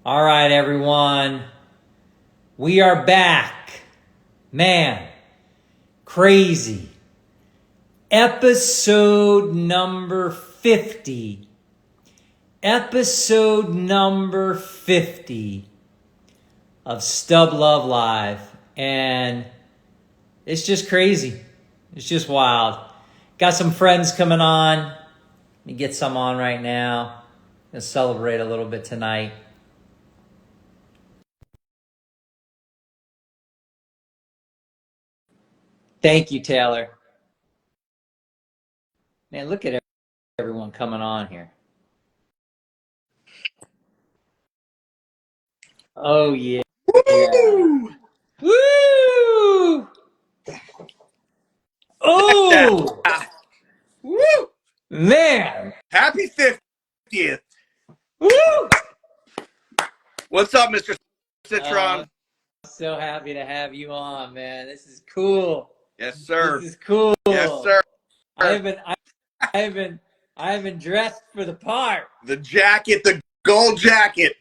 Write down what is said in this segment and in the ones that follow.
All right, everyone. We are back. Man, crazy. Episode number 50. Episode number 50 of Stub Love Live. And it's just crazy. It's just wild. Got some friends coming on. Let me get some on right now. Gonna celebrate a little bit tonight. Thank you, Taylor. Man, look at everyone coming on here. Oh, yeah. Woo! Woo! Oh! Woo! Man! Happy 50th. Woo! What's up, Mr. I'm Citron? so happy to have you on, man. This is cool. Yes, sir. This is cool. Yes, sir. I haven't dressed for the part. The jacket, the gold jacket.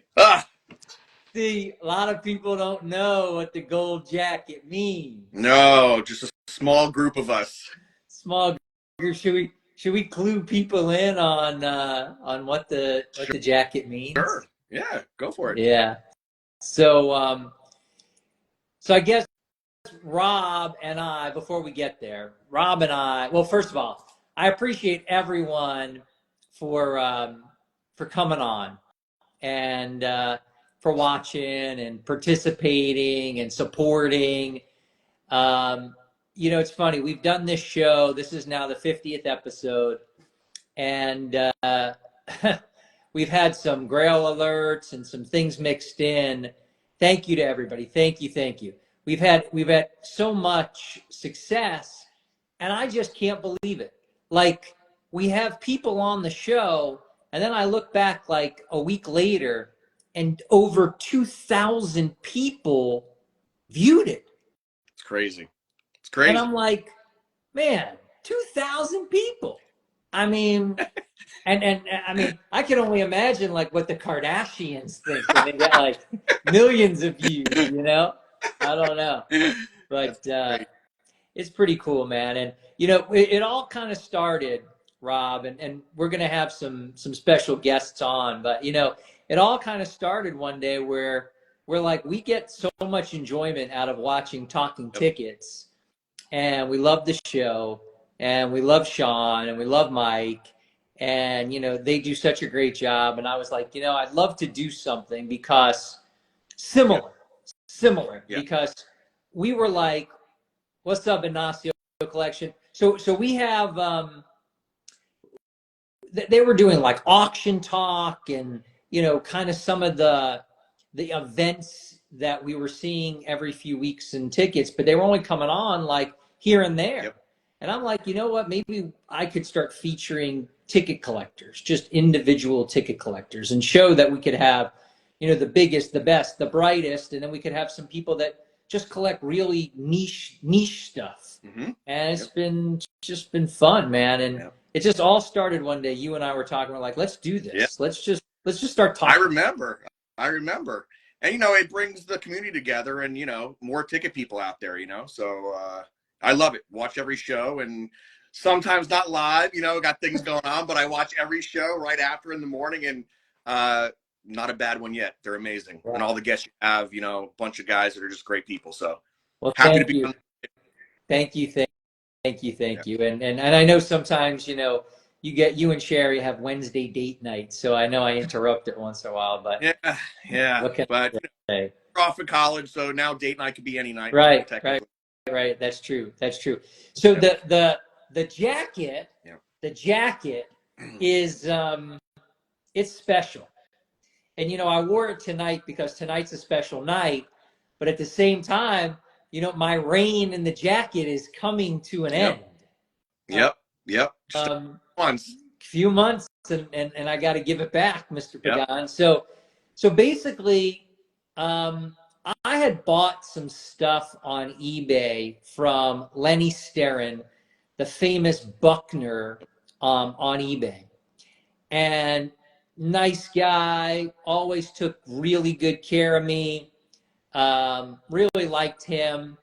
See, a lot of people don't know what the gold jacket means. No, just a small group of us. Small group. Should we clue people in on what the jacket means? Sure. Yeah, go for it. Yeah. So I guess Rob and I, before we get there, well, first of all, I appreciate everyone for coming on and for watching and participating and supporting. It's funny. We've done this show. This is now the 50th episode, and we've had some Grail alerts and some things mixed in. Thank you to everybody. Thank you. We've had so much success, and I just can't believe it. Like, we have people on the show, and then I look back like a week later, and over 2,000 people viewed it. It's crazy. It's crazy. And I'm like, man, 2,000 people. I mean, and I mean, I can only imagine like what the Kardashians think when they get like millions of views, I don't know, but it's pretty cool, man. And it all kind of started, Rob, and we're gonna have some special guests on, but it all kind of started one day where we're like, we get so much enjoyment out of watching Talking Tickets, and we love the show, and we love Sean, and we love Mike, and they do such a great job. And I was like, I'd love to do something because similar, because we were like, what's up, Ignacio Collection? So we have they were doing like auction talk and kind of some of the events that we were seeing every few weeks in tickets, but they were only coming on like here and there. Yep. And I'm like, you know what? Maybe I could start featuring ticket collectors, just individual ticket collectors, and show that we could have, the biggest, the best, the brightest, and then we could have some people that just collect really niche stuff. Mm-hmm. And it's just been fun, man. And it just all started one day. You and I were talking. We're like, let's do this. Yep. Let's just start talking. I remember. And it brings the community together, and more ticket people out there. So I love it. Watch every show, and sometimes not live. Got things going on, but I watch every show right after in the morning, and not a bad one yet. They're amazing, and all the guests you have, a bunch of guys that are just great people. So happy to be on. Thank you. And I know sometimes you and Sherry have Wednesday date night, so I know I interrupt it once in a while, but But off of college, so now date night could be any night. Right. That's true. So the jacket, is it's special, and I wore it tonight because tonight's a special night, but at the same time, my reign in the jacket is coming to an end. Yep. Just few months, and I got to give it back, Mr. Pagan. So basically, I had bought some stuff on eBay from Lenny Starin, the famous Buckner, on eBay, and nice guy, always took really good care of me. Really liked him,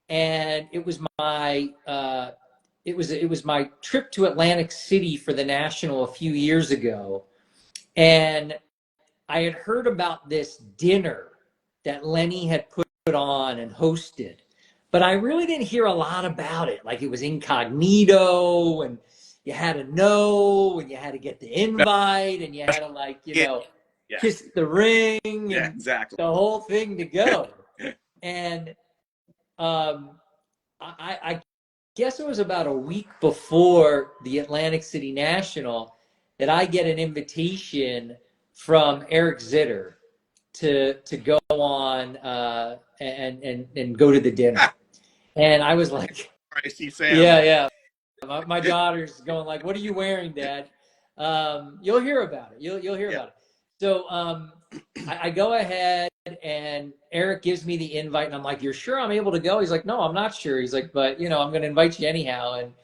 and it was my trip to Atlantic City for the National a few years ago, and I had heard about this dinner that Lenny had put on and hosted, but I really didn't hear a lot about it. Like, it was incognito, and you had to know, and you had to get the invite, and you had to, like, Yeah. Yeah. kiss the ring Yeah, and exactly. the whole thing to go. And I guess it was about a week before the Atlantic City National that I get an invitation from Eric Zitter to go on and go to the dinner. And I was like, I see Sam. yeah. My daughter's going like, "What are you wearing, Dad?" You'll hear about it. You'll hear about it. So I go ahead, and Eric gives me the invite, and I'm like, "You're sure I'm able to go?" He's like, "No, I'm not sure." He's like, "But I'm going to invite you anyhow, and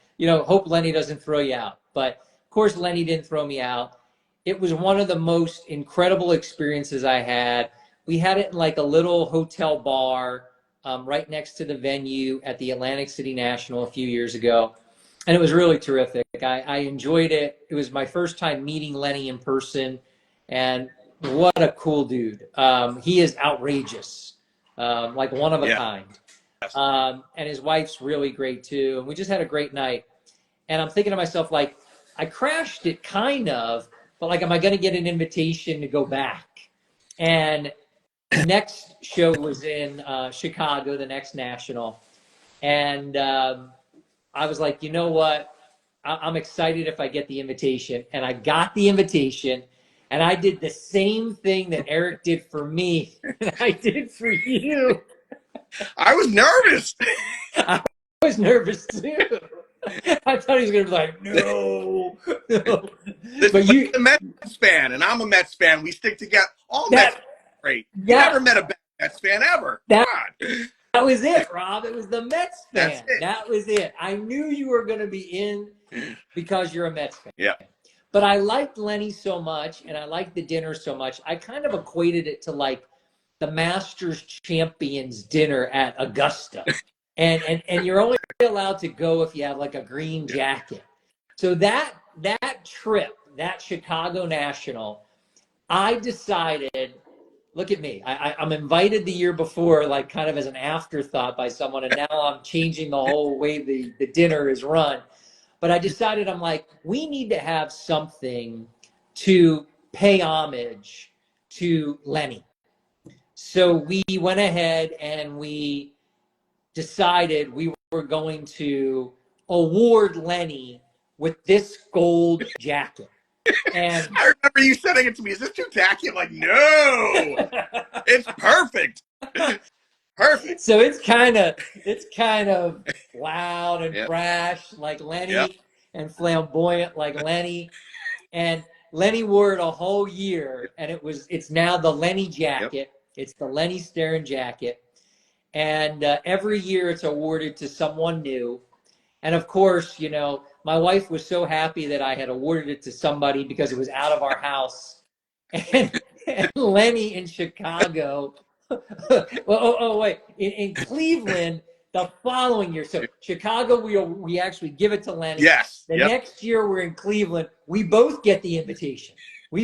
hope Lenny doesn't throw you out." But of course, Lenny didn't throw me out. It was one of the most incredible experiences I had. We had it in like a little hotel bar right next to the venue at the Atlantic City National a few years ago. And it was really terrific. I enjoyed it. It was my first time meeting Lenny in person, and what a cool dude. He is outrageous, like one of a kind. And his wife's really great too. And we just had a great night. And I'm thinking to myself, like, I crashed it kind of, but like, am I going to get an invitation to go back? And the next show was in Chicago, the next national. And I was like, you know what? I'm excited if I get the invitation. And I got the invitation, and I did the same thing that Eric did for me and I did for you. I was nervous. I was nervous too. I thought he was going to be like, no. But you're a Mets fan, and I'm a Mets fan. We stick together. All Mets fans are great. You never met a bad Mets fan ever. Come on. That was it, Rob. It was the Mets fan. That was it. I knew you were going to be in because you're a Mets fan. Yeah. But I liked Lenny so much, and I liked the dinner so much. I kind of equated it to like the Masters Champions dinner at Augusta. And you're only allowed to go if you have like a green jacket. So that trip, that Chicago National, I decided, look at me. I'm invited the year before, like kind of as an afterthought by someone, and now I'm changing the whole way the dinner is run. But I decided, I'm like, we need to have something to pay homage to Lenny. So we went ahead and we decided we were going to award Lenny with this gold jacket. And I remember you sending it to me. Is this too tacky? I'm like, no, it's perfect. Perfect. So it's kind of loud and brash like Lenny and flamboyant like Lenny. And Lenny wore it a whole year, and it's now the Lenny jacket. It's the Lenny Starin jacket. And every year it's awarded to someone new. And of course, my wife was so happy that I had awarded it to somebody because it was out of our house. And Lenny in Chicago, wait, in Cleveland the following year. So Chicago, we actually give it to Lenny. Yes. The next year we're in Cleveland. We both get the invitation. And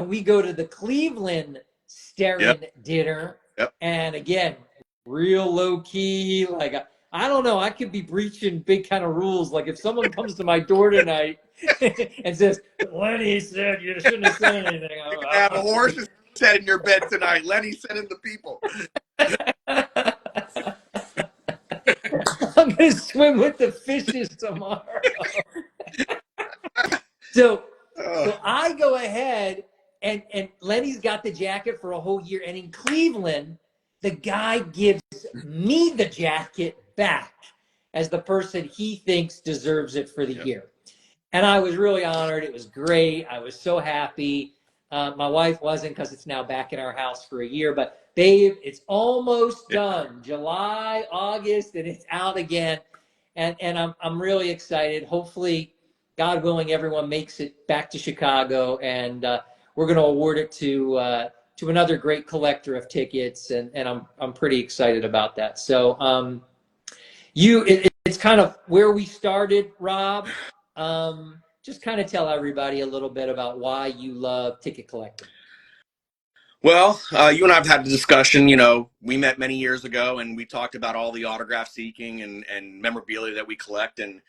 we go to the Cleveland Steren dinner. And again, real low key, like I don't know, I could be breaching big kind of rules. Like if someone comes to my door tonight and says, Lenny said you shouldn't have said anything. You can have a horse's head in your bed tonight. Lenny said in the people. I'm going to swim with the fishes tomorrow. So I go ahead, and Lenny's got the jacket for a whole year. And in Cleveland, the guy gives me the jacket back as the person he thinks deserves it for the year. And I was really honored. It was great. I was so happy. My wife wasn't, because it's now back in our house for a year. But babe, it's almost done. July, August, and it's out again. And I'm really excited. Hopefully, God willing, everyone makes it back to Chicago, and we're going to award it to another great collector of tickets, and I'm pretty excited about that. So it's kind of where we started, Rob. Just kind of tell everybody a little bit about why you love ticket collecting. Well, you and I have had a discussion. You know, we met many years ago, and we talked about all the autograph seeking and memorabilia that we collect. And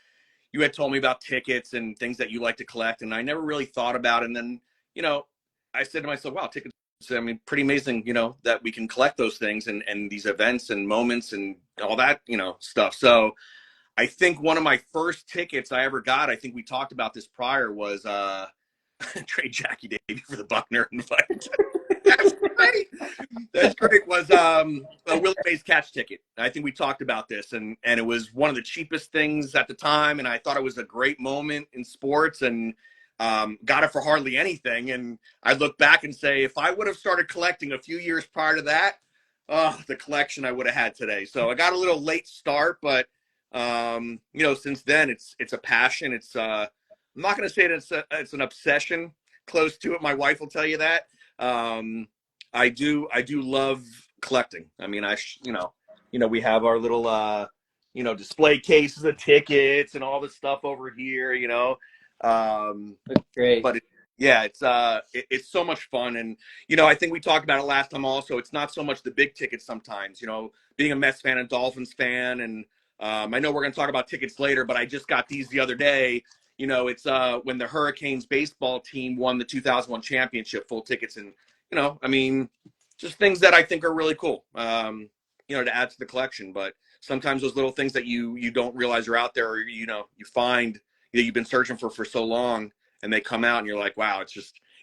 you had told me about tickets and things that you like to collect, and I never really thought about it. And then, you know, I said to myself, wow, tickets, I mean, pretty amazing, you know, that we can collect those things and these events and moments and all that, you know, stuff. So I think one of my first tickets I ever got, I think we talked about this prior, was trade Jackie Davey for the Buckner invite. That's great. That's great. Was a Willie Mays catch ticket. I think we talked about this, and it was one of the cheapest things at the time, and I thought it was a great moment in sports, and got it for hardly anything. And I look back and say, if I would have started collecting a few years prior to that, the collection I would have had today. So I got a little late start, but you know, since then it's a passion. It's I'm not going to say that it's an obsession. Close to it. My wife will tell you that. I do love collecting. I mean, you know, we have our little you know, display cases of tickets and all this stuff over here. You know, That's great. but yeah, it's so much fun. And you know, I think we talked about it last time. Also, it's not so much the big tickets sometimes. You know, being a Mets fan and Dolphins fan, and I know we're going to talk about tickets later, but I just got these the other day. You know, it's when the Hurricanes baseball team won the 2001 championship, full tickets. And, you know, I mean, just things that I think are really cool, you know, to add to the collection. But sometimes those little things that you don't realize are out there, or, you know, you find that you've been searching for so long, and they come out and you're like, wow,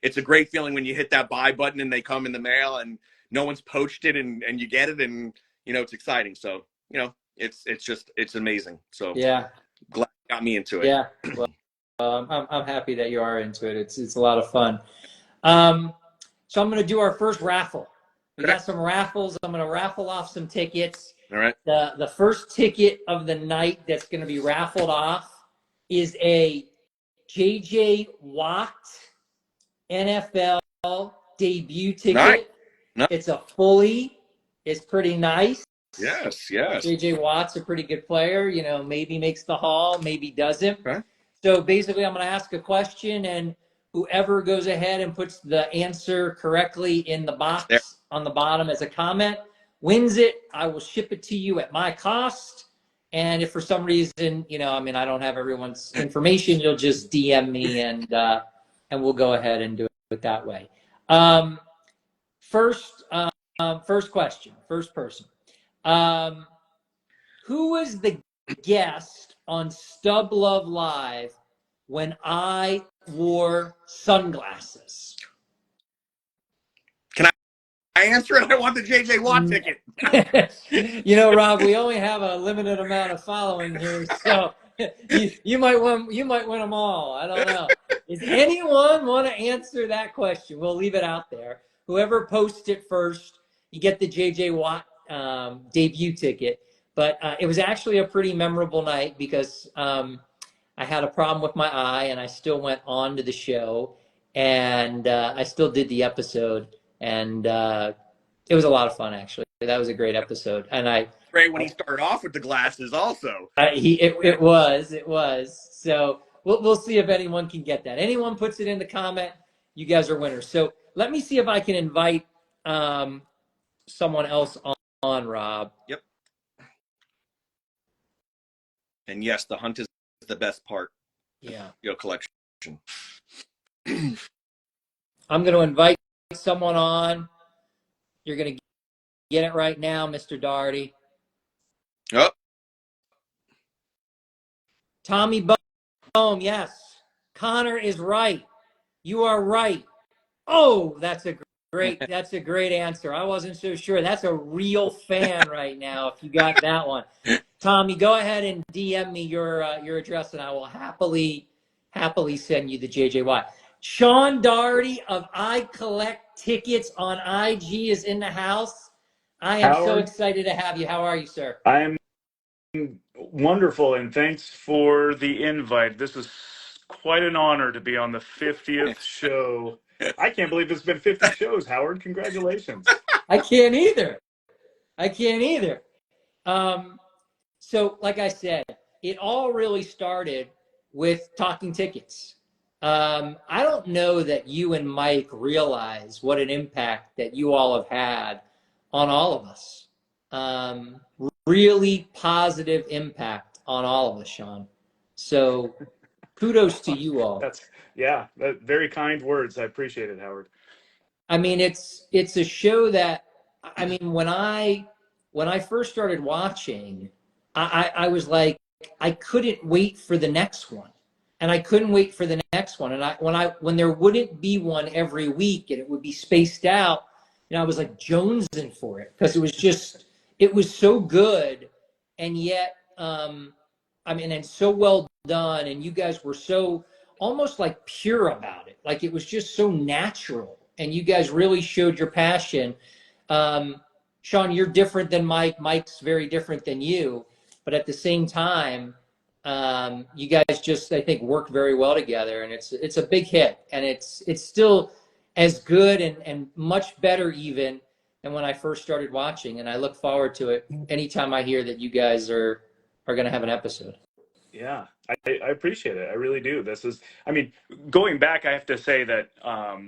it's a great feeling when you hit that buy button and they come in the mail and no one's poached it, and you get it, and, you know, it's exciting. So, you know, it's amazing. So Yeah. glad you got me into it. Yeah. Well, I'm happy that you are into it. It's a lot of fun. So I'm going to do our first raffle. We got some raffles. I'm going to raffle off some tickets. All right. The first ticket of the night that's going to be raffled off is a JJ Watt NFL debut ticket. Nice. It's pretty nice. Yes. JJ Watt's a pretty good player. You know, maybe makes the Hall, maybe doesn't. Okay. So basically, I'm going to ask a question, and whoever goes ahead and puts the answer correctly in the box on the bottom as a comment wins it. I will ship it to you at my cost. And if for some reason, you know, I mean, I don't have everyone's information, you'll just DM me, and we'll go ahead and do it that way. First question, first person. Who was the guest on Stub Love Live when I wore sunglasses? Can I answer it? I want the JJ Watt ticket. You know, Rob, we only have a limited amount of following here, so you might win them all. I don't know. Does anyone want to answer that question? We'll leave it out there. Whoever posts it first, you get the JJ Watt debut ticket. But it was actually a pretty memorable night because I had a problem with my eye, and I still went on to the show, and I still did the episode, and it was a lot of fun, actually. That was a great episode, and great when he started off with the glasses, also. It was. So we'll see if anyone can get that. Anyone puts it in the comment, you guys are winners. So let me see if I can invite someone else on, Rob. Yep. And yes, the hunt is the best part. Yeah. Your collection. I'm going to invite someone on. You're going to get it right now, Mr. Daugherty. Oh. Tommy Bohm, yes. Connor is right. You are right. Oh, that's a great answer. I wasn't so sure. That's a real fan right now if you got that one. Tommy, go ahead and DM me your address, and I will happily send you the JJY. Sean Daugherty of I Collect Tickets on IG is in the house. I am so excited to have you. How are you, sir? I am wonderful, and thanks for the invite. This is quite an honor to be on the 50th show. I can't believe it's been 50 shows, Howard. Congratulations. I can't either. I can't either. So, like I said, it all really started with talking tickets. I don't know that you and Mike realize what an impact that you all have had on all of us. Really positive impact on all of us, Sean. So kudos to you all. Very kind words. I appreciate it, Howard. I mean, it's a show that, I mean, when I first started watching, I was like, I couldn't wait for the next one. And I couldn't wait for the next one. And when there wouldn't be one every week and it would be spaced out, you know, I was like jonesing for it because it was so good. And yet, I mean, and so well done. And you guys were so almost like pure about it. Like it was just so natural. And you guys really showed your passion. Sean, you're different than Mike. Mike's very different than you. But at the same time, you guys just, I think, work very well together, and it's a big hit, and it's still as good and much better even than when I first started watching, and I look forward to it anytime I hear that you guys are going to have an episode. Yeah, I appreciate it. I really do. I mean, going back, I have to say that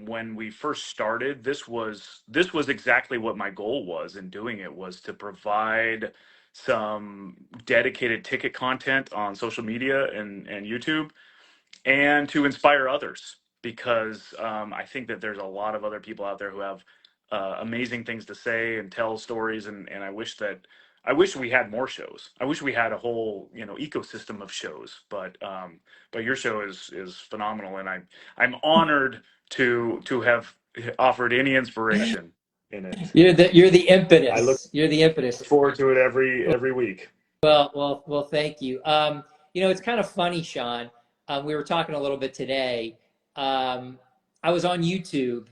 when we first started, this was exactly what my goal was in doing it, was to provide some dedicated ticket content on social media and YouTube, and to inspire others, because I think that there's a lot of other people out there who have amazing things to say and tell stories, and I wish we had more shows. I wish we had a whole ecosystem of shows, but your show is phenomenal, and I'm honored to have offered any inspiration in it. You're the impetus. I look You're the impetus. forward to it every week. Well, thank you. You know, it's kind of funny, Sean. We were talking a little bit today. I was on YouTube,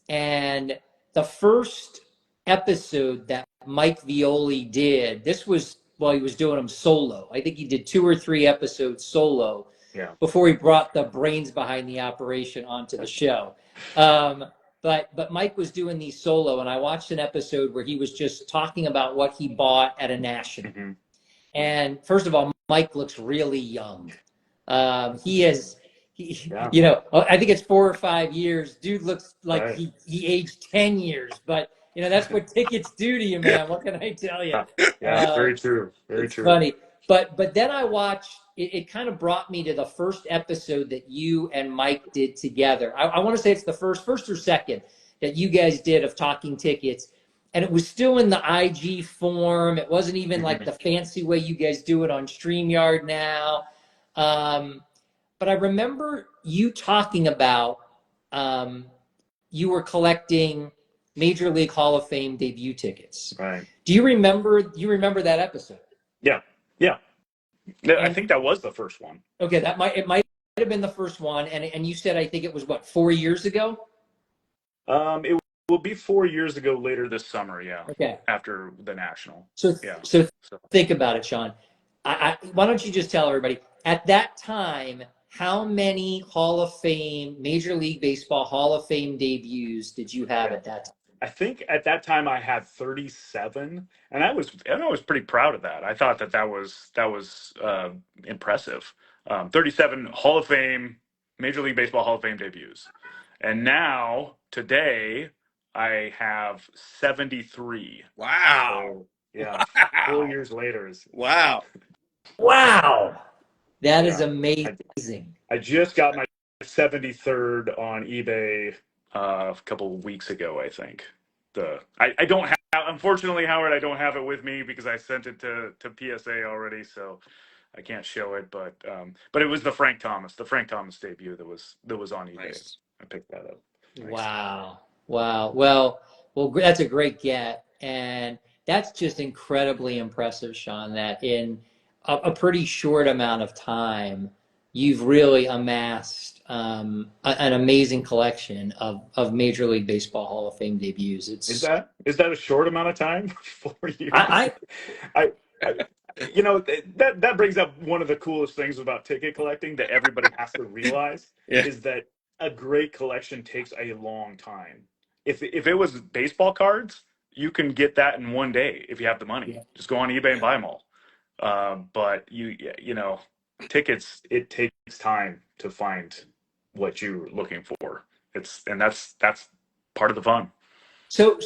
and the first episode that Mike Violi did, this was while he was doing them solo. I think he did 2 or 3 episodes solo before he brought the brains behind the operation onto the show. But Mike was doing these solo, and I watched an episode where he was just talking about what he bought at a national. Mm-hmm. And first of all, Mike looks really young. You know, I think it's 4 or 5 years. Dude looks like he aged 10 years, but you know, that's what tickets do to you, man. What can I tell you? Yeah, very true. Very it's true. Funny. But then I watched, it kind of brought me to the first episode that you and Mike did together. I want to say it's the first or second that you guys did of Talking Tickets. And it was still in the IG form. It wasn't even like the fancy way you guys do it on StreamYard now. But I remember you talking about you were collecting Major League Hall of Fame debut tickets. Right. Do you remember that episode? Yeah. I think that was the first one. Okay, it might have been the first one, and you said I think it was what, 4 years ago? It will be 4 years ago later this summer. Yeah. Okay. After the national. So think about it, Sean. Why don't you just tell everybody at that time, how many Hall of Fame, Major League Baseball Hall of Fame debuts did you have at that time? I think at that time I had 37, and I was pretty proud of that. I thought that was impressive. 37 Hall of Fame, Major League Baseball Hall of Fame debuts, and now today I have 73. Wow! So, yeah, wow. 4 years later. Wow! That is amazing. I just got my 73rd on eBay a couple of weeks ago, I think. I don't have, unfortunately, Howard, I don't have it with me because I sent it to PSA already, so I can't show it. But it was the Frank Thomas debut that was on eBay. Nice. I picked that up. Nice. Wow. Well, that's a great get, and that's just incredibly impressive, Sean. That in a pretty short amount of time, you've really amassed an amazing collection of Major League Baseball Hall of Fame debuts. Is that a short amount of time? 4 years. You know, that brings up one of the coolest things about ticket collecting that everybody has to realize Yeah. is that a great collection takes a long time. If it was baseball cards, you can get that in one day if you have the money. Yeah. Just go on eBay and buy them all. But you know, tickets, it takes time to find what you're looking for. That's part of the fun. So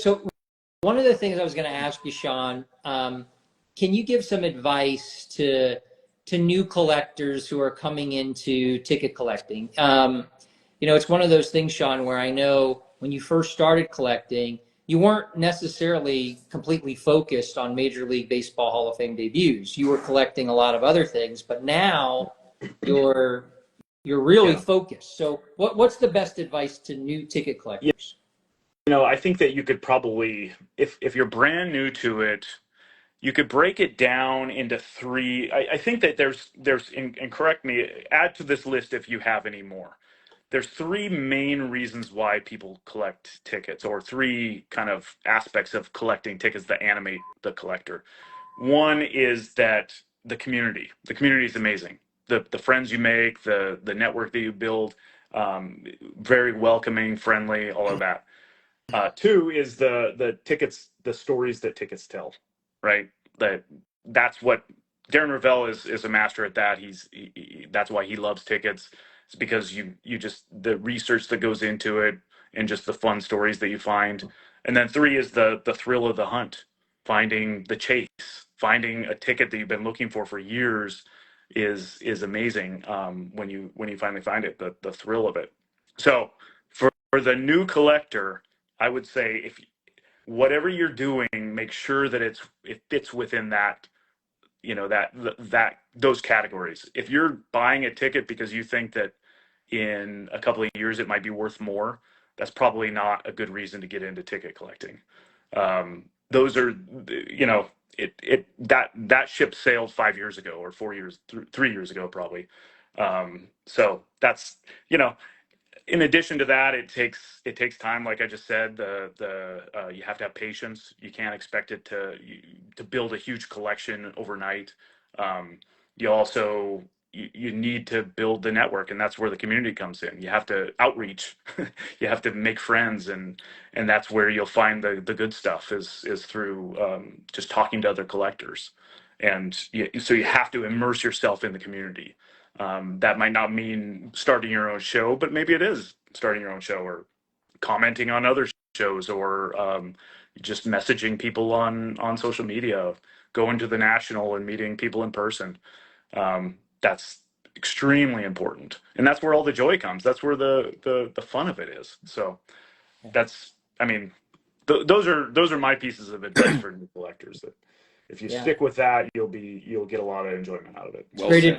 one of the things I was going to ask you, Sean, can you give some advice to new collectors who are coming into ticket collecting? You know, it's one of those things, Sean, where I know when you first started collecting, you weren't necessarily completely focused on Major League Baseball Hall of Fame debuts. You were collecting a lot of other things, but now you're really Yeah. focused. So what's the best advice to new ticket collectors? You know, I think that you could probably, if you're brand new to it, you could break it down into three. I think that and correct me, add to this list if you have any more. There's three main reasons why people collect tickets, or three kind of aspects of collecting tickets that animate the collector. One is that the community is amazing. The friends you make, the network that you build, very welcoming, friendly, all of that. Two is the tickets, the stories that tickets tell, right? That's what Darren Ravel is a master at that. That's why he loves tickets. It's because you just the research that goes into it and just the fun stories that you find. And then three is the thrill of the hunt, finding the chase, finding a ticket that you've been looking for years is amazing. When you finally find it, the thrill of it. So for the new collector, I would say if whatever you're doing, make sure that it fits within that, you know, that those categories. If you're buying a ticket because you think that in a couple of years it might be worth more, that's probably not a good reason to get into ticket collecting. Those are, you know, that ship sailed 5 years ago, or 4 years, 3 years ago, probably. So that's, you know, in addition to that, it takes time. Like I just said, you have to have patience. You can't expect it to build a huge collection overnight. You also you need to build the network, and that's where the community comes in. You have to outreach. You have to make friends, and that's where you'll find the good stuff is through just talking to other collectors. And so you have to immerse yourself in the community. That might not mean starting your own show, but maybe it is starting your own show, or commenting on other shows, or just messaging people on social media, going to the national and meeting people in person. That's extremely important, and that's where all the joy comes. That's where the fun of it is. So that's, I mean, those are my pieces of advice for new collectors. That if you Yeah, stick with that, you'll get a lot of enjoyment out of it. it's Well great said.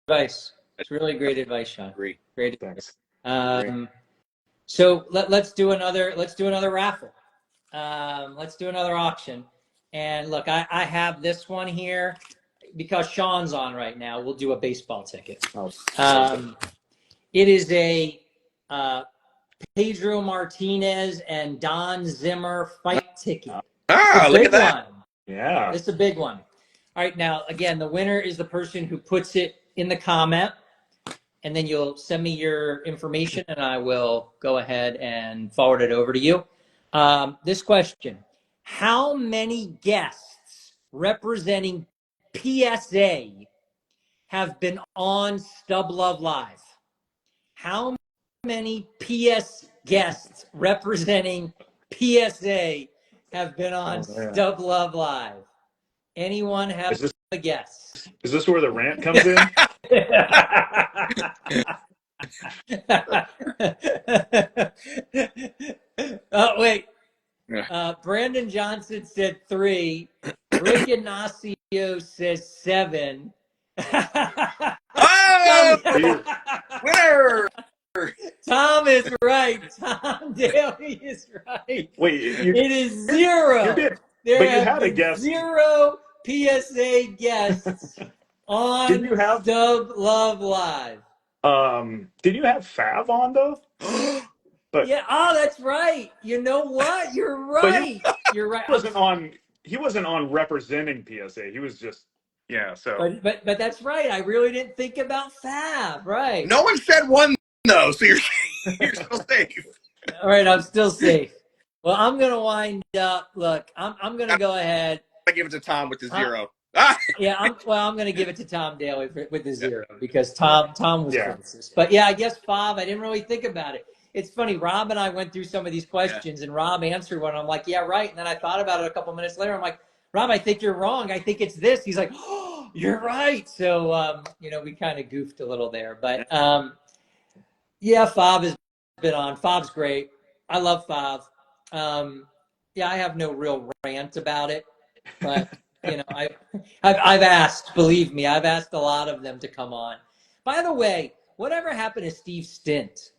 advice. It's really great advice, Sean. Agree. Great advice. Thanks. Agree. So let's do another raffle. Let's do another auction. And look, I have this one here because Sean's on right now. We'll do a baseball ticket. Oh, It is a Pedro Martinez and Don Zimmer fight ticket. It's a Look big at that. one. yeah. It's a big one. All right, now again, the winner is the person who puts it in the comment, and then you'll send me your information, and I will go ahead and forward it over to you. This question: how many guests representing PSA have been on Stub Love Live? How many PS guests representing PSA have been on Stub Love Live? Anyone have Is this a guess? is this where the rant comes in? Oh, wait. Yeah. Brandon Johnson said 3. Rick Ignacio says 7. Oh, You- winner! Tom is right. Tom Daly is right. Wait, you It is you 0. did, There but you have had a been guest. 0 PSA guests Did on you have Stub Love Live. did you have Fav on though? But Yeah. Oh, that's right. You know what? You're but right. You're right. he wasn't on representing PSA. He was just Yeah. So But that's right. I really didn't think about Fab. Right. No one said one though, so you're still safe. All right. I'm still safe. Well, I'm gonna wind up. Look, I'm gonna go ahead. I give it to Tom with the 0. Ah! Yeah, I'm going to give it to Tom Daly with the Yeah. 0 because Tom was yeah. closest. But yeah, I guess Bob, I didn't really think about it. It's funny. Rob and I went through some of these questions, and Rob answered one. I'm like, yeah, right. And then I thought about it a couple minutes later. I'm like, Rob, I think you're wrong. I think it's this. He's like, oh, you're right. So we kind of goofed a little there, but yeah, Fob has been on. Fob's great. I love Fob. Yeah, I have no real rant about it, but I've asked. Believe me, I've asked a lot of them to come on. By the way, whatever happened to Steve Stint?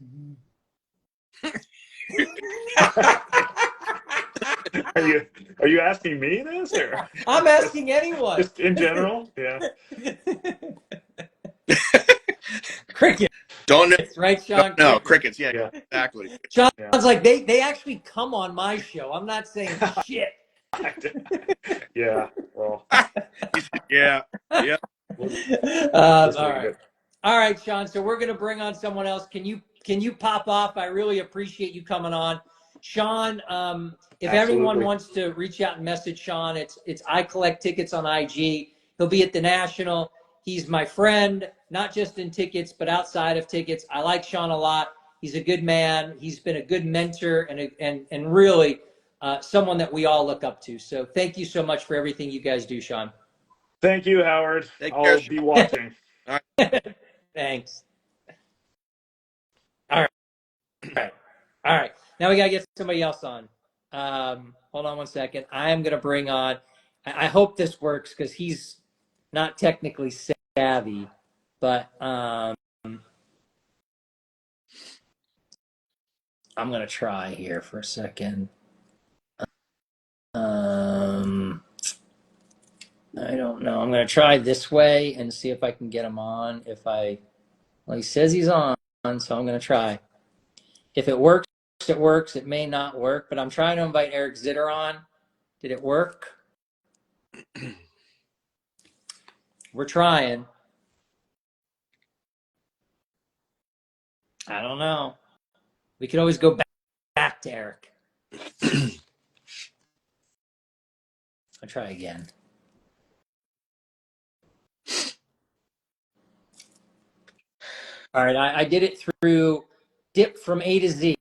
Are you asking me this, or I'm asking anyone. just in general? Yeah. Crickets, Don't know. right, Sean? No, crickets. Yeah, Yeah. exactly. Sean's Yeah. like, they actually come on my show. I'm not saying shit. Yeah. Well. Yeah. Yeah. Just All leave right. it. All right, Sean. So we're going to bring on someone else. Can you pop off? I really appreciate you coming on. Sean, if everyone Absolutely. wants to reach out and message Sean, it's I Collect Tickets on IG. He'll be at the National. He's my friend, not just in tickets, but outside of tickets. I like Sean a lot. He's a good man. He's been a good mentor and really someone that we all look up to. So thank you so much for everything you guys do, Sean. Thank you, Howard. Take care, I'll Sean. be watching. Thanks. All right. All right. Now we got to get somebody else on. Hold on one second. I am going to bring on, I hope this works because he's not technically savvy, but I'm going to try here for a second. I don't know. I'm going to try this way and see if I can get him on. Well, he says he's on, so I'm going to try. If it works, it works. It may not work, but I'm trying to invite Eric Zitter on. Did it work? We're trying. I don't know. We could always go back to Eric. I'll try again. All right, I did it through Dip from A to Z.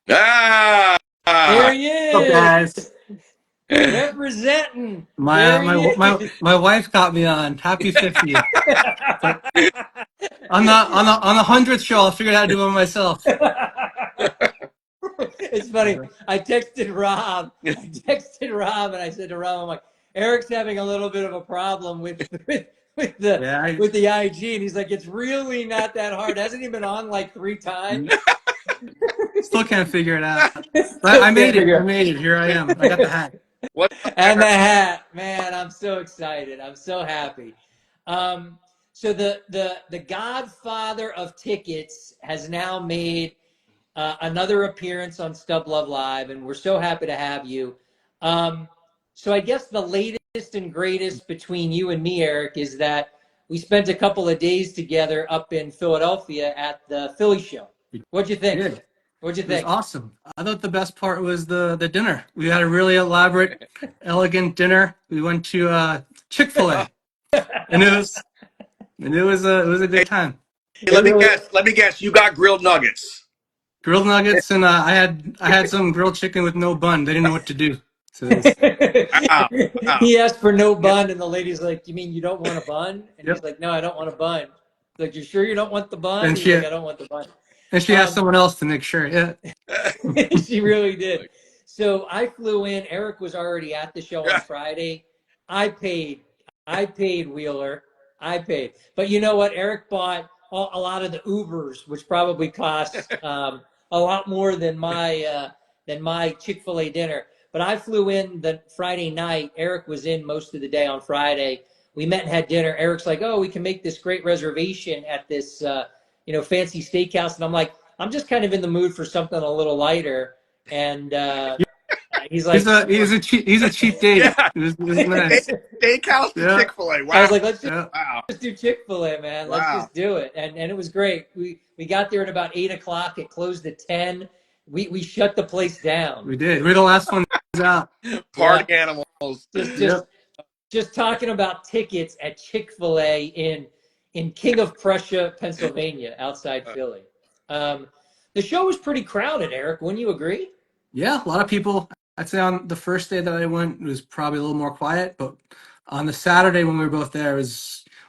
Ah. There he is. What's up, guys? Representing. My wife got me on. Happy 50th. On the 100th show, I'll figure out how to do it myself. It's funny. I texted Rob and I said to Rob, I'm like, Eric's having a little bit of a problem with the IG, and he's like, it's really not that hard. Hasn't he been on like 3 times? Still can't figure it out. I made it. Here I am. I got the hat. What? And the hat, man, I'm so excited. I'm so happy. So the Godfather of tickets has now made another appearance on Stub Love Live, and we're so happy to have you. So I guess the latest and greatest between you and me, Eric, is that we spent a couple of days together up in Philadelphia at the Philly show. What'd you think? Good. What'd you It was think? awesome. I thought the best part was the dinner. We had a really elaborate, elegant dinner. We went to Chick-fil-A, and it was a good time. Hey, let me guess. You got grilled nuggets. Grilled nuggets, and I had some grilled chicken with no bun. They didn't know what to do. So it was, Wow. He asked for no bun, and the lady's like, "You mean you don't want a bun?" And Yep. he's like, "No, I don't want a bun." Like, "You sure you don't want the bun?" And He's she- like, "I don't want the bun." and she asked someone else to make sure. Yeah. She really did. So I flew in. Eric was already at the show on Friday. I paid Wheeler. I paid. But you know what? Eric bought a lot of the Ubers, which probably cost a lot more than my Chick-fil-A dinner. But I flew in the Friday night. Eric was in most of the day on Friday. We met and had dinner. Eric's like, "Oh, we can make this great reservation at this fancy steakhouse." And I'm like, I'm just kind of in the mood for something a little lighter. And he's like, he's a cheap date. Yeah. It was nice. Steakhouse to Yeah. Chick-fil-A. I Wow. was like, let's Yeah. just do Chick-fil-A, man. Let's Wow. just do it. And it was great. We got there at about 8 o'clock. It closed at 10. We shut the place down. We did. We're the last ones out. Party animals. Just talking about tickets at Chick-fil-A in King of Prussia, Pennsylvania, outside Philly. The show was pretty crowded, Eric. Wouldn't you agree? Yeah, a lot of people. I'd say on the first day that I went, it was probably a little more quiet, but on the Saturday when we were both there,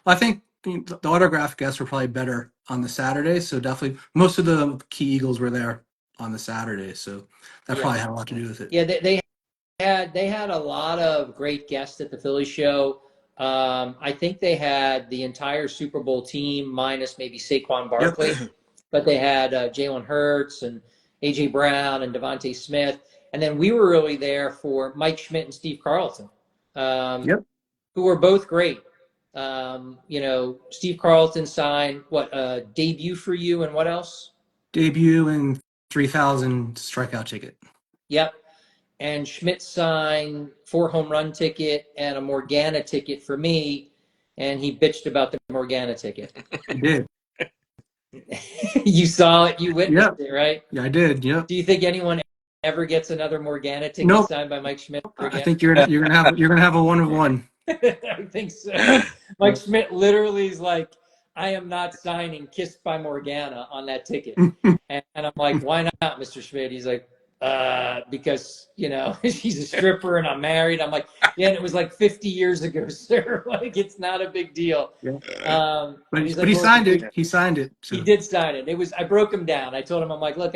I think the autograph guests were probably better on the Saturday. So definitely most of the key Eagles were there on the Saturday. So that probably had a lot to do with it. Yeah, they had a lot of great guests at the Philly show. I think they had the entire Super Bowl team minus maybe Saquon Barkley, but they had Jalen Hurts and A.J. Brown and Devontae Smith. And then we were really there for Mike Schmidt and Steve Carlton, who were both great. Steve Carlton signed Debut for You and what else? Debut and 3,000 strikeout ticket. Yep. And Schmidt signed 4 home run ticket and a Morgana ticket for me, and he bitched about the Morgana ticket. He did. You saw it, you witnessed it, right? Yeah, I did. Yep. Do you think anyone ever gets another Morgana ticket Nope. signed by Mike Schmidt? I think you're gonna have a 1 of 1. I think so. Mike Schmidt literally is like, I am not signing Kissed by Morgana on that ticket. and I'm like, why not, Mr. Schmidt? He's like, because, she's a stripper and I'm married. I'm like, yeah, and it was like 50 years ago, sir. Like, it's not a big deal. Yeah. But like, he signed it. He signed it. So. He did sign it. I broke him down. I told him, I'm like, look,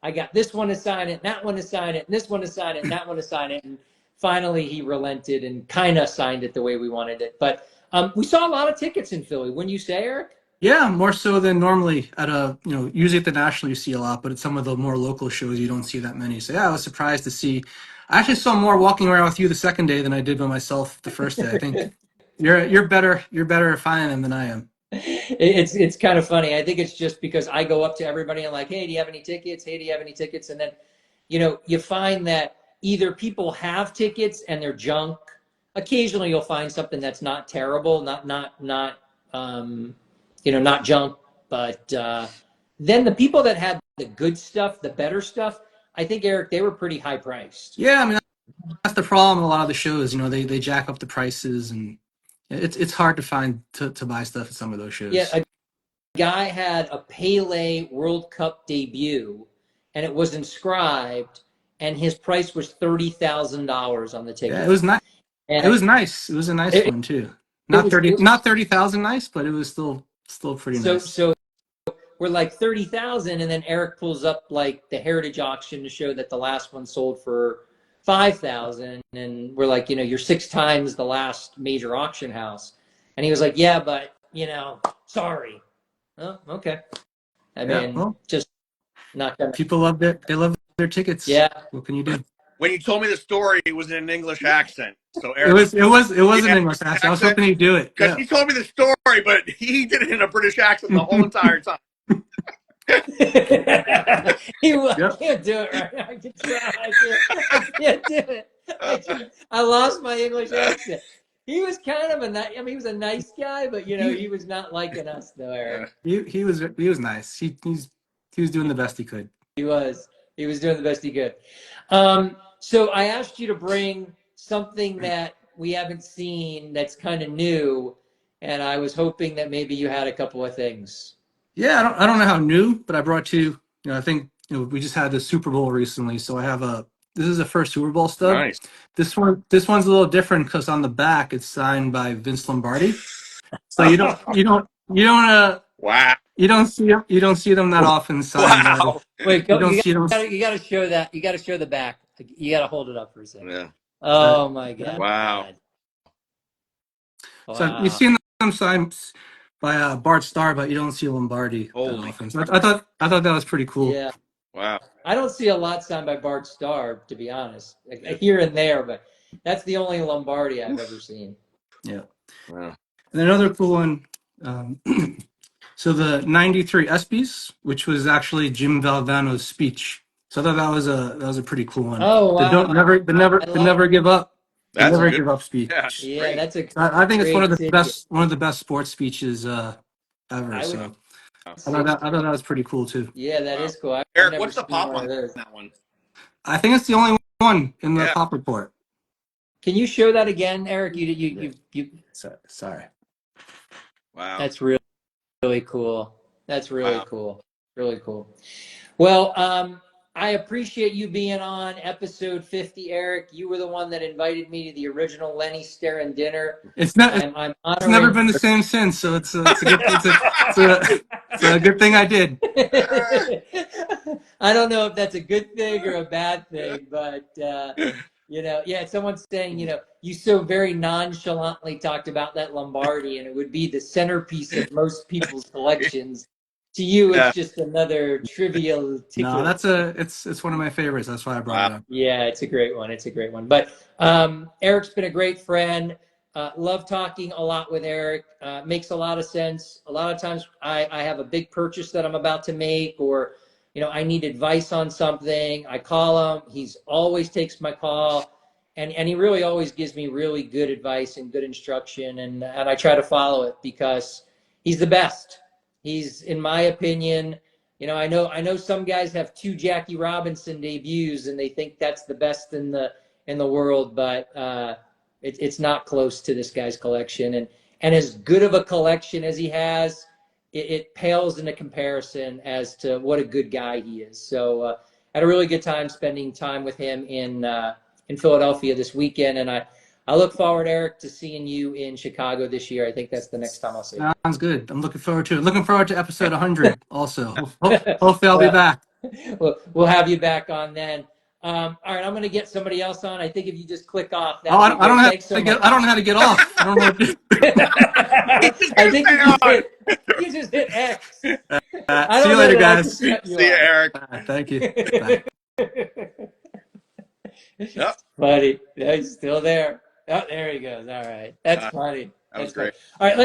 I got this one to sign it, and that one to sign it, and this one to sign it, and that one to sign it. And finally he relented and kind of signed it the way we wanted it. But we saw a lot of tickets in Philly. Wouldn't you say, Eric? Yeah, more so than normally usually at the National you see a lot, but at some of the more local shows you don't see that many. So yeah, I was surprised to see. I actually saw more walking around with you the second day than I did by myself the first day. I think you're better at finding them than I am. It's kind of funny. I think it's just because I go up to everybody and like, hey, do you have any tickets? Hey, do you have any tickets? And then, you find that either people have tickets and they're junk. Occasionally you'll find something that's not terrible, not junk, but then the people that had the good stuff, the better stuff, I think, Eric, they were pretty high priced. Yeah, I mean, that's the problem. A lot of the shows, they jack up the prices, and it's hard to find to buy stuff at some of those shows. Yeah, a guy had a Pele World Cup debut, and it was inscribed, and his price was $30,000 on the ticket. Yeah, it was nice. It was nice. It was a nice one too. Not 30,000 nice, but it was still pretty nice. So we're like 30,000, and then Eric pulls up like the Heritage auction to show that the last one sold for 5,000, and we're like, you're 6 times the last major auction house. And he was like, yeah, but sorry. Oh, okay. I mean, just not gonna. People love they love their tickets. Yeah. What can you do? When you told me the story, it was in an English accent. So Eric, it was an English accent. I was hoping he'd do it. Because he told me the story, but he did it in a British accent the whole entire time. I can't do it right now. I can try. I can't do it. I lost my English accent. He was kind of he was a nice guy, but he was not liking us though, Eric. He was nice. He was doing the best he could. He was doing the best he could. So I asked you to bring something that we haven't seen that's kind of new, and I was hoping that maybe you had a couple of things. Yeah, I don't know how new, but I brought you. I think we just had the Super Bowl recently, so I have this is the first Super Bowl stub. Nice. This one's a little different because on the back it's signed by Vince Lombardi. So you don't Wow. You don't see them that often signed. Wow. Wait, you got to show that. You got to show the back. You got to hold it up for a second. Yeah. Oh my God. Wow. So you've seen them signed by Bart Starr, but you don't see Lombardi that often. So I thought that was pretty cool. Yeah. Wow. I don't see a lot signed by Bart Starr, to be honest. Here and there, but that's the only Lombardi I've ever seen. Yeah. Wow. And another cool one. So the '93 ESPYs, which was actually Jim Valvano's speech So I thought that was a pretty cool one. Oh The wow! the never give up, the That's a never good. give up speech. Yeah, Yeah, great. that's a I think it's great ticket. one of the best sports speeches ever. I would So Wow. I thought that was pretty cool too. Yeah, that Wow. is cool. I've Eric, never what's the seen pop one on of those. that one? I think it's the only one in the Yeah. pop report. Can you show that again, Eric? You. Sorry. Wow. That's really really cool. That's really Wow. cool. Really cool. Well, I appreciate you being on episode 50, Eric. You were the one that invited me to the original Lenny Starin dinner. It's not. I'm It's never honoring. been the same since. So it's a good it's a good thing I did. I don't know if that's a good thing or a bad thing, but yeah, someone's saying, you so very nonchalantly talked about that Lombardi, and it would be the centerpiece of most people's collections. To you, Yeah. it's just another trivial ticket. No, it's one of my favorites. That's why I brought it up. Yeah, it's a great one. It's a great one. But Eric's been a great friend. Love talking a lot with Eric. Makes a lot of sense. A lot of times I have a big purchase that I'm about to make, or I need advice on something. I call him. He's always takes my call, and he really always gives me really good advice and good instruction, and I try to follow it because he's the best. He's, in my opinion, I know some guys have 2 Jackie Robinson debuts and they think that's the best in the world, but it's not close to this guy's collection. And as good of a collection as he has, it pales into comparison as to what a good guy he is. So had a really good time spending time with him in Philadelphia this weekend, and I look forward, Eric, to seeing you in Chicago this year. I think that's the next time I'll see you. Sounds good. I'm looking forward to it. Looking forward to episode 100 also. Hopefully I'll be Well, back. we'll have you back on then. All right, I'm going to get somebody else on. I think if you just click off, that Oh, would be I don't great. have Thanks so to get. much. I don't know how to get off. I don't know what to do. I think you just hit X. I See you don't know later, that I guys. can cut you See you, off. Eric. Thank you. Bye. Yep. Buddy, yeah, he's still there. Oh, there he goes. All right, that's funny. That was That's funny. great. All right,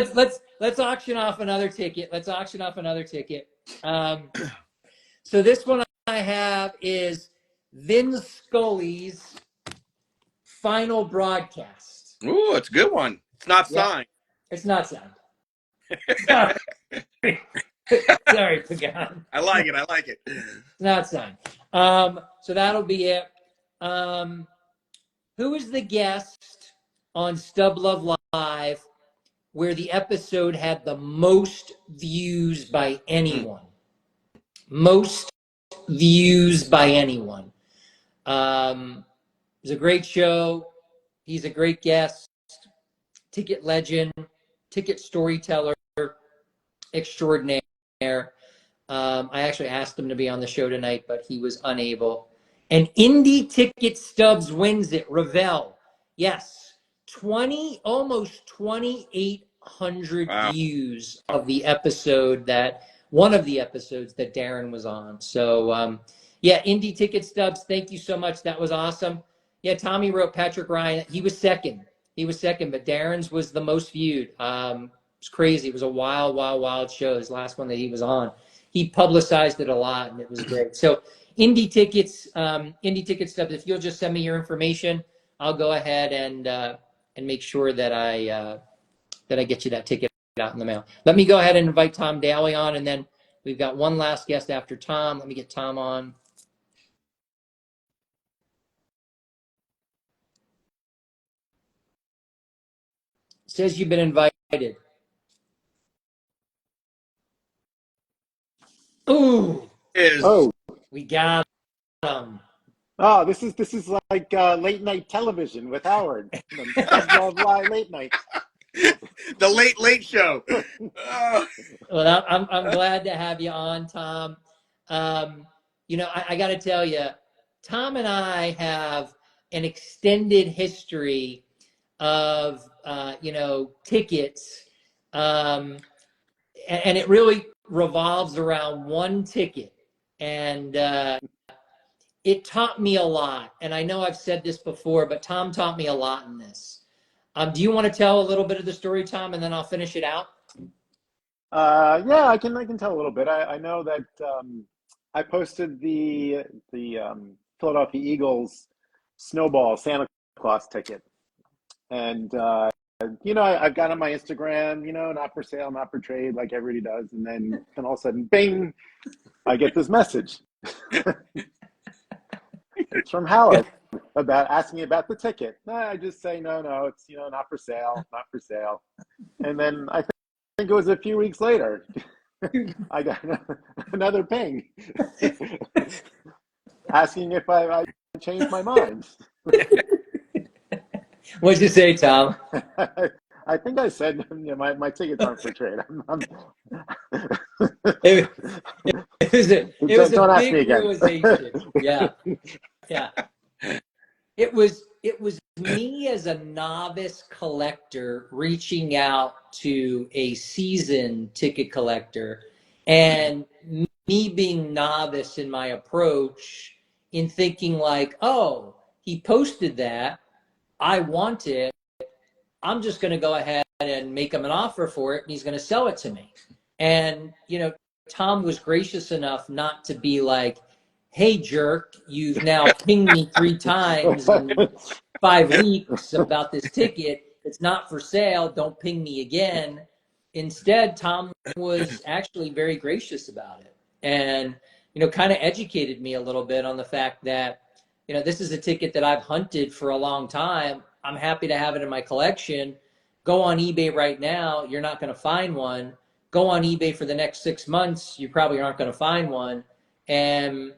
let's auction off another ticket. Let's auction off another ticket. So this one I have is Vin Scully's final broadcast. Ooh, it's a good one. It's not Yeah. signed. It's not signed. Sorry, sorry, Pagan. I like it. I like it. It's not signed. So that'll be it. Who is the guest on Stub Love Live where the episode had the most views by anyone? Most views by anyone. It was a great show. He's a great guest, ticket legend, ticket storyteller extraordinaire. I actually asked him to be on the show tonight, but he was unable. And Indie Ticket Stubs wins it. Ravel. Yes. Almost 2,800 views of the episode one of the episodes that Darren was on. So, yeah, Indie Ticket Stubs, thank you so much. That was awesome. Yeah, Tommy wrote Patrick Ryan. He was second, but Darren's was the most viewed. It was crazy. It was a wild show. His last one that he was on. He publicized it a lot, and it was great. So, Indie Tickets Stubs, if you'll just send me your information, I'll go ahead and make sure that I get you that ticket out in the mail. Let me go ahead and invite Tom Daly on, and then we've got one last guest after Tom. Let me get Tom on. Says you've been invited. Ooh, Oh, we got him. oh, this is like late night television with Howard. Love Live late night. The late show. Well, I'm glad to have you on, Tom. I got to tell you, Tom and I have an extended history of tickets, and it really revolves around one ticket, and it taught me a lot. And I know I've said this before, but Tom taught me a lot in this. Do you want to tell a little bit of the story, Tom, and then I'll finish it out? Yeah, I can tell a little bit. I know that I posted the Philadelphia Eagles snowball Santa Claus ticket, and I've got on my Instagram, not for sale, not for trade, like everybody does, and then all of a sudden, bing, I get this message. It's from Howard about asking about the ticket. I just say no, it's not for sale, not for sale, and then I think it was a few weeks later, I got another ping asking if I changed my mind. What'd you say, Tom? I think I said my tickets aren't for trade. It was Don't a ask big me again. realization. Yeah. It was me as a novice collector reaching out to a seasoned ticket collector, and me being novice in my approach, in thinking like, oh, he posted that, I want it, I'm just going to go ahead and make him an offer for it, and he's going to sell it to me. And Tom was gracious enough not to be like, hey, jerk, you've now pinged me 3 times in 5 weeks about this ticket. It's not for sale. Don't ping me again. Instead, Tom was actually very gracious about it, and kind of educated me a little bit on the fact that this is a ticket that I've hunted for a long time. I'm happy to have it in my collection. Go on eBay right now, you're not going to find one. Go on eBay for the next 6 months, you probably aren't going to find one. And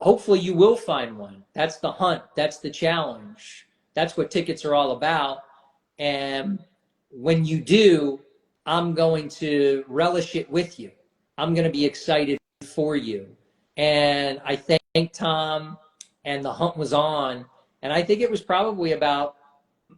hopefully you will find one. That's the hunt. That's the challenge. That's what tickets are all about. And when you do, I'm going to relish it with you. I'm going to be excited for you. And I thank Tom, and the hunt was on. And I think it was probably about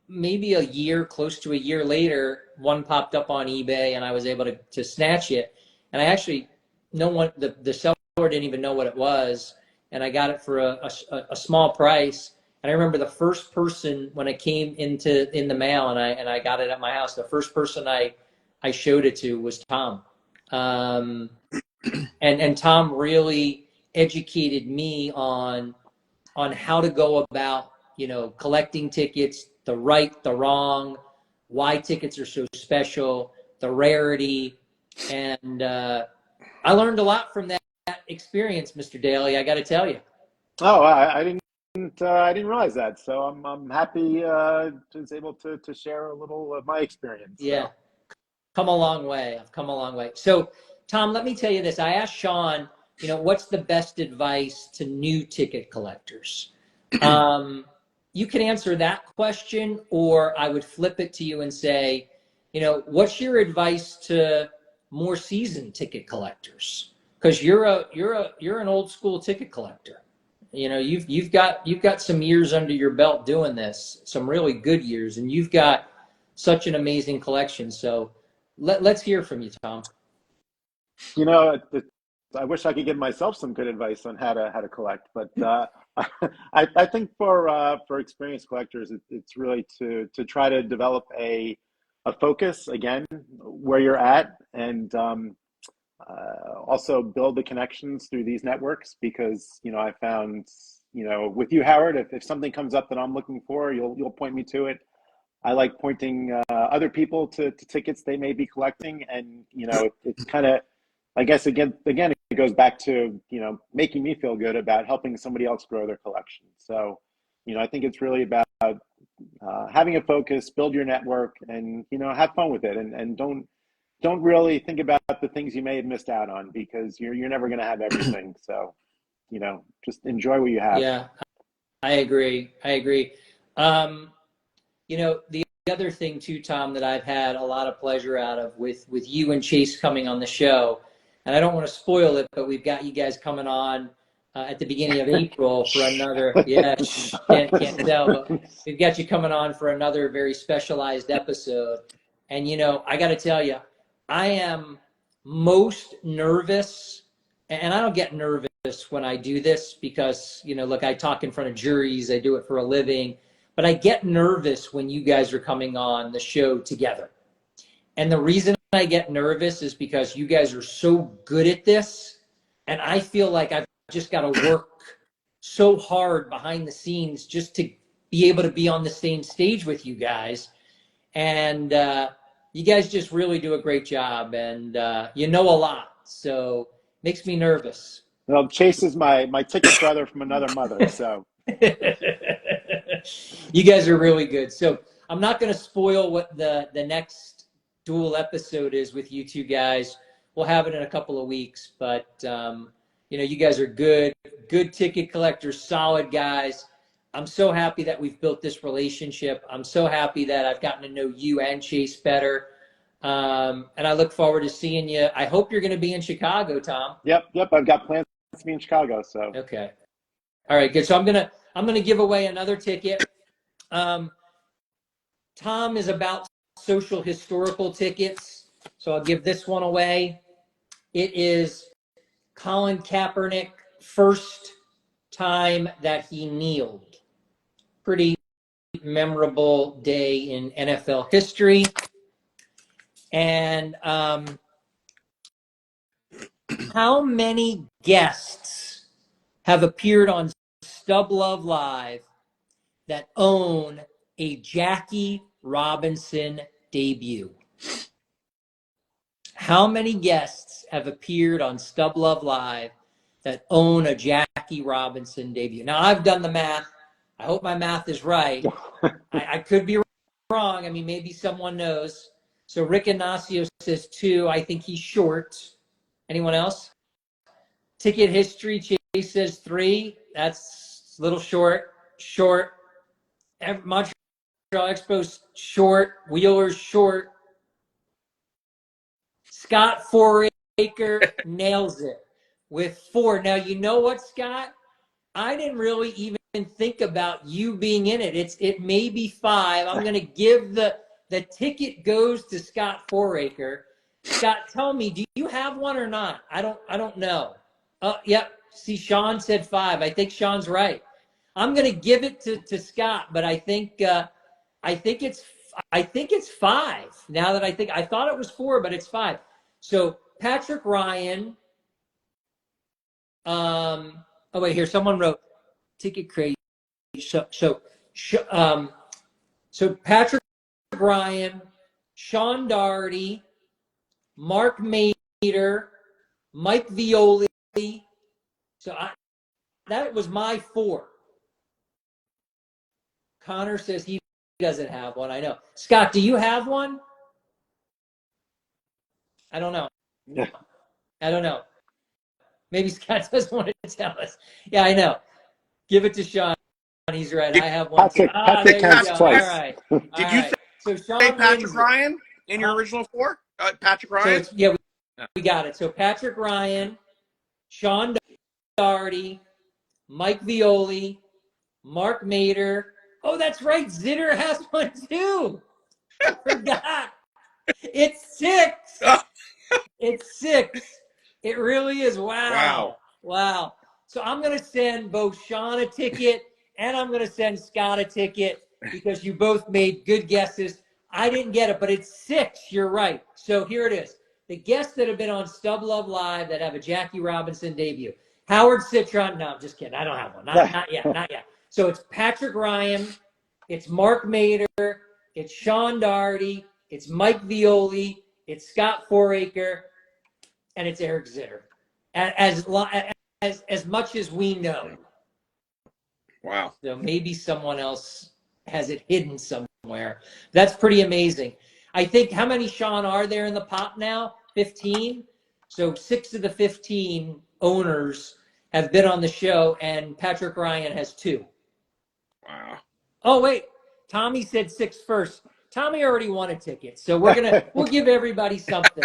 maybe a year, close to a year later, one popped up on eBay, and I was able to snatch it. And I actually, the seller didn't even know what it was, and I got it for a small price. And I remember the first person, when it came in the mail, and I got it at my house, the first person I showed it to was Tom. And Tom really educated me on how to go about collecting tickets, the right, the wrong, why tickets are so special, the rarity. And I learned a lot from that experience, Mr. Daly, I got to tell you. Oh, I didn't realize that. So I'm happy to was able to share a little of my experience. Yeah. So. I've come a long way. So Tom, let me tell you this. I asked Sean, what's the best advice to new ticket collectors? You can answer that question, or I would flip it to you and say, what's your advice to more seasoned ticket collectors? Because you're an old school ticket collector. You've got some years under your belt doing this, some really good years, and you've got such an amazing collection. So let's hear from you, Tom. I wish I could give myself some good advice on how to collect, but I think for experienced collectors, it's really to try to develop a focus again where you're at, and also build the connections through these networks, because I found with you, Howard, if something comes up that I'm looking for, you'll point me to it. I like pointing other people to tickets they may be collecting, and it's kind of, I guess again it goes back to making me feel good about helping somebody else grow their collection. So I think it's really about having a focus, build your network, and have fun with it, and don't really think about the things you may have missed out on, because you're never going to have everything. So just enjoy what you have. Yeah, I agree. The other thing too, Tom, that I've had a lot of pleasure out of with you and Chase coming on the show, and I don't want to spoil it, but we've got you guys coming on at the beginning of April for another, can't tell, but we've got you coming on for another very specialized episode. And, I got to tell you, I am most nervous, and I don't get nervous when I do this because, look, I talk in front of juries, I do it for a living, but I get nervous when you guys are coming on the show together. And the reason I get nervous is because you guys are so good at this, and I feel like I've just got to work so hard behind the scenes just to be able to be on the same stage with you guys. And you guys just really do a great job, and you know a lot, so makes me nervous. Well, Chase is my ticket brother from another mother, so. You guys are really good. So I'm not going to spoil what the next dual episode is with you two guys. We'll have it in a couple of weeks, but you guys are good ticket collectors, solid guys. I'm so happy that we've built this relationship. I'm so happy that I've gotten to know you and Chase better. And I look forward to seeing you. I hope you're going to be in Chicago, Tom. Yep. I've got plans to be in Chicago, so. Okay. All right, good. So I'm gonna give away another ticket. Tom is about social historical tickets, so I'll give this one away. It is Colin Kaepernick, first time that he kneeled. Pretty memorable day in NFL history. And how many guests have appeared on Stub Love Live that own a Jackie Robinson debut? How many guests have appeared on Stub Love Live that own a Jackie Robinson debut? Now, I've done the math. I hope my math is right. I could be wrong. I mean, maybe someone knows. So Rick Ignacio says 2. I think he's short. Anyone else? Ticket history, Chase says 3. That's a little short. Montreal Expo short. Wheeler's short. Scott Foraker nails it with 4. Now, you know what, Scott? I didn't really even think about you being in it. It may be 5. I'm going to give the ticket goes to Scott Foraker. Scott, tell me, do you have one or not? I don't know. Yep. See, Sean said 5. I think Sean's right. I'm going to give it to Scott, but I think it's 5. Now that I thought it was 4, but it's 5. So Patrick Ryan. Oh wait, here someone wrote ticket crazy. So Patrick Ryan, Sean Doherty, Mark Mader, Mike Violi. So that was my 4. Connor says he doesn't have one. I know. Scott, do you have one? I don't know. Yeah. I don't know. Maybe Scott doesn't want to tell us. Yeah, I know. Give it to Sean. He's right. I have one. Patrick counts twice. All right. Did you so Sean say Patrick wins Ryan in your original 4? Patrick Ryan? So we got it. So Patrick Ryan, Sean Doherty, Mike Violi, Mark Mader. Oh, that's right. Zitter has one too. I forgot. It's 6. It's 6. It really is. Wow. So I'm going to send both Sean a ticket and I'm going to send Scott a ticket because you both made good guesses. I didn't get it, but it's 6. You're right. So here it is. The guests that have been on Stub Love Live that have a Jackie Robinson debut. Howard Citron. No, I'm just kidding. I don't have one. Not yet. So it's Patrick Ryan. It's Mark Mader. It's Sean Doherty. It's Mike Violi. It's Scott Foraker. And it's Eric Zitter. As much as we know. Wow. So maybe someone else has it hidden somewhere. That's pretty amazing. I think, how many, Sean, are there in the pot now? 15? So 6 of the 15 owners have been on the show, and Patrick Ryan has 2. Wow. Oh, wait. Tommy said 6 first. Tommy already won a ticket, so we'll give everybody something,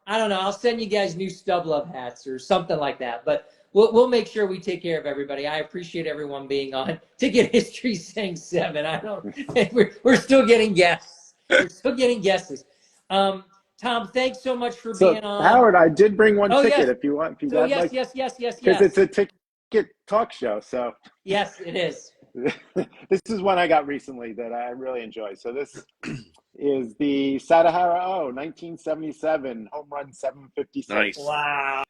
I don't know. I'll send you guys new Stub Love hats or something like that. But we'll make sure we take care of everybody. I appreciate everyone being on. Ticket history saying 7. I don't. We're still getting guests. We're still getting guesses. Tom, thanks so much for being on. Howard, I did bring one ticket yes. if you want. If you So got, yes. Because it's a ticket talk show. So yes, it is. This is one I got recently that I really enjoy. So this is the Sadahara 1977 home run 756. Nice. Wow.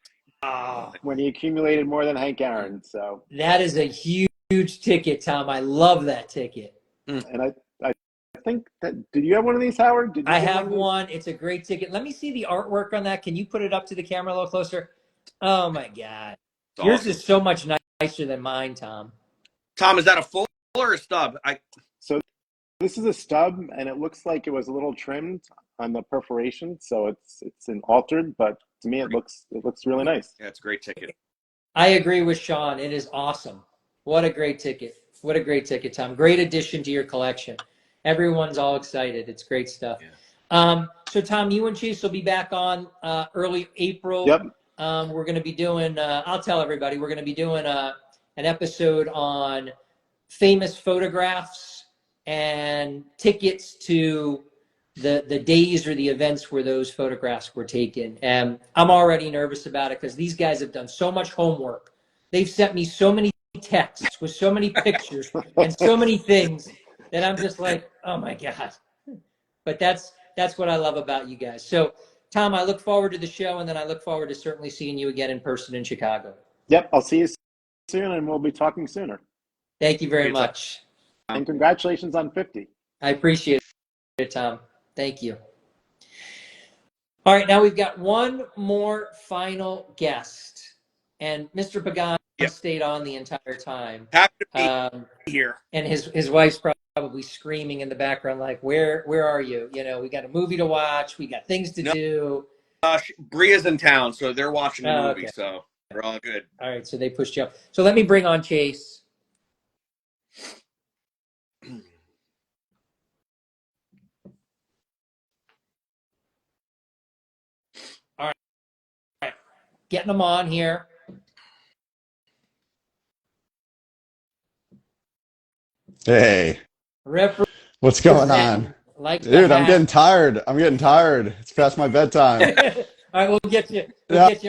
when he accumulated more than Hank Aaron. So that is a huge ticket, Tom. I love that ticket. and I think that did you have one of these, Howard? Did you I get have one? one. It's a great ticket. Let me see the artwork on that. Can you put it up to the camera a little closer? Oh my God. It's Yours awesome. is so much nicer than mine, Tom. Tom, is that a full or a stub? So this is a stub, and it looks like it was a little trimmed on the perforation, so it's an altered. But to me, it looks really nice. Yeah, it's a great ticket. I agree with Sean. It is awesome. What a great ticket. What a great ticket, Tom. Great addition to your collection. Everyone's all excited. It's great stuff. Yeah. So, Tom, you and Chase will be back on early April. Yep. We're going to be doing, I'll tell everybody, we're going to be doing an episode on famous photographs and tickets to the days or the events where those photographs were taken. And I'm already nervous about it because these guys have done so much homework. They've sent me so many texts with so many pictures and so many things that I'm just like, oh my God. But that's what I love about you guys. So, Tom, I look forward to the show, and then I look forward to certainly seeing you again in person in Chicago. Yep. I'll see you soon, and we'll be talking sooner. Thank you very much. And congratulations on 50. I appreciate it, Tom. Thank you. All right, now we've got one more final guest, and Mr. Pagan stayed on the entire time. Happy to be here. And his wife's probably screaming in the background, like, "Where are you? You know, we got a movie to watch. We got things to do." Bria's in town, so they're watching the movie, okay. so we're all good. All right, so they pushed you up. So let me bring on Chase. All right. Getting them on here. Hey, what's going on? Dude, I'm getting tired. It's past my bedtime. All right, we'll get you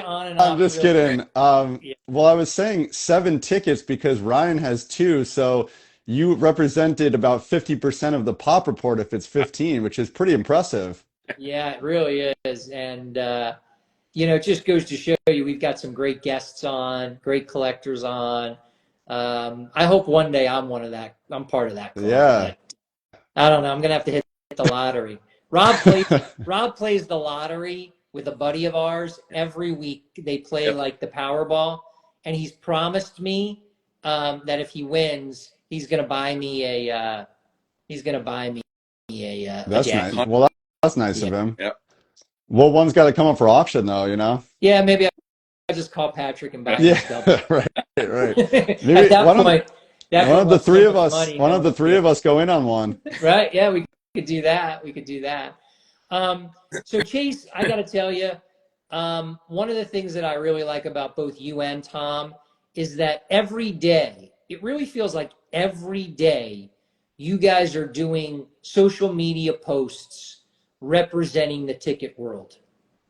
on and off. I'm just kidding. Well, I was saying 7 tickets because Ryan has 2, so you represented about 50% of the pop report if it's 15, which is pretty impressive. Yeah, it really is. And, it just goes to show you we've got some great guests on, great collectors on. I hope one day I'm part of that club. Yeah. I don't know. I'm going to have to hit the lottery. Rob plays the lottery with a buddy of ours every week. They play like the Powerball, and he's promised me that if he wins, he's going to buy me a That's jacket. nice. Well, that's nice of him. Yep. Well, one's got to come up for auction, though, you know? Yeah, maybe I just call Patrick and buy him stuff. right. Maybe At that point, one of the three of us go in on one. Right? Yeah, we could do that. So Chase, I got to tell you, one of the things that I really like about both you and Tom is that every day, it really feels like every day, you guys are doing social media posts representing the ticket world.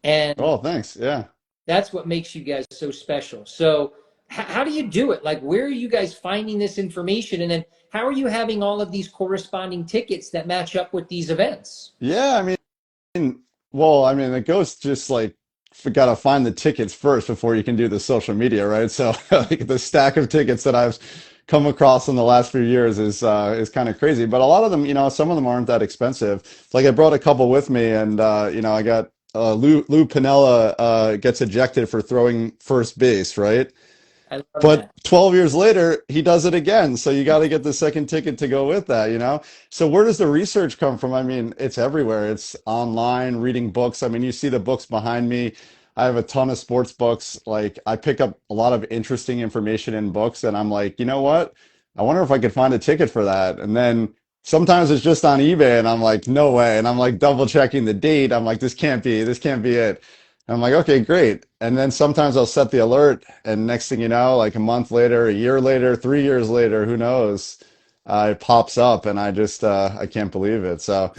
And oh, thanks. Yeah. That's what makes you guys so special. So how do you do it? Like, where are you guys finding this information? And then how are you having all of these corresponding tickets that match up with these events? Yeah, it goes just like, you got to find the tickets first before you can do the social media, right? So like the stack of tickets that I've come across in the last few years is kind of crazy. But a lot of them, some of them aren't that expensive. Like I brought a couple with me, and I got Lou Piniella gets ejected for throwing first base, right? But 12 years later, he does it again. So you got to get the second ticket to go with that, So where does the research come from? I mean, it's everywhere. It's online, reading books. I mean, you see the books behind me. I have a ton of sports books. Like I pick up a lot of interesting information in books, and I'm like, you know what? I wonder if I could find a ticket for that. And then sometimes it's just on eBay, and I'm like, no way. And I'm like double checking the date. I'm like, this can't be it. I'm like, okay, great. And then sometimes I'll set the alert, and next thing you know, like a month later, a year later, 3 years later, who knows, it pops up, and I just I can't believe it. So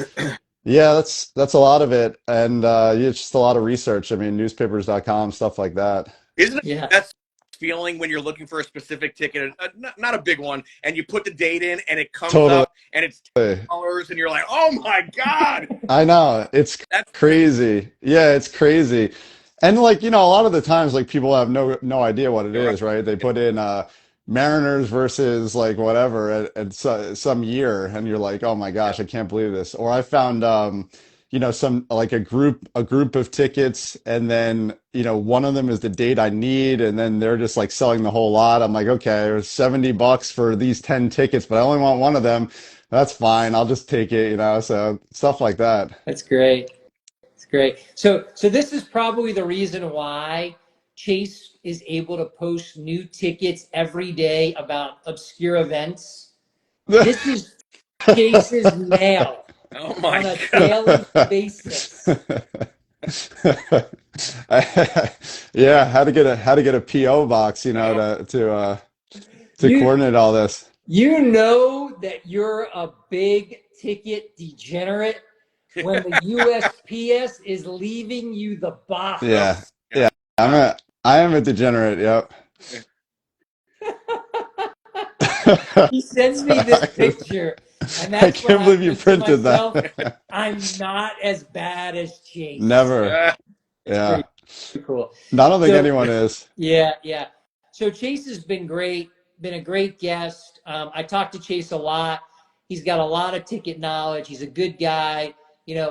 yeah, that's a lot of it, and it's just a lot of research. I mean, newspapers.com, stuff like that. Isn't it that feeling when you're looking for a specific ticket, not a big one, and you put the date in, and it comes up, and it's $10, and you're like, oh my God! I know, that's crazy. Yeah, it's crazy. And like, a lot of the times like people have no idea what it You're right. is, right? They put in Mariners versus like whatever at some year and you're like, "Oh my Yeah. gosh, I can't believe this." Or I found some like a group of tickets and then, one of them is the date I need and then they're just like selling the whole lot. I'm like, "Okay, it was $70 for these 10 tickets, but I only want one of them." That's fine. I'll just take it. So stuff like that. That's great. It's great. So this is probably the reason why Chase is able to post new tickets every day about obscure events. This is Chase's mail Oh on my a God. daily basis. Yeah, how to get a PO box, Oh, to You coordinate all this. you know that you're a big ticket degenerate when the USPS is leaving you the oh, Yeah, box. yeah. I'm God. a I am a degenerate. Yep. He sends me this picture, and I that's when can't I believe you think to printed myself, that. I'm not as bad as Chase. Never. Yeah. It's pretty Yeah. cool. I don't think So anyone is. yeah, yeah. So Chase has been great, been a great guest. I talk to Chase a lot. He's got a lot of ticket knowledge. He's a good guy.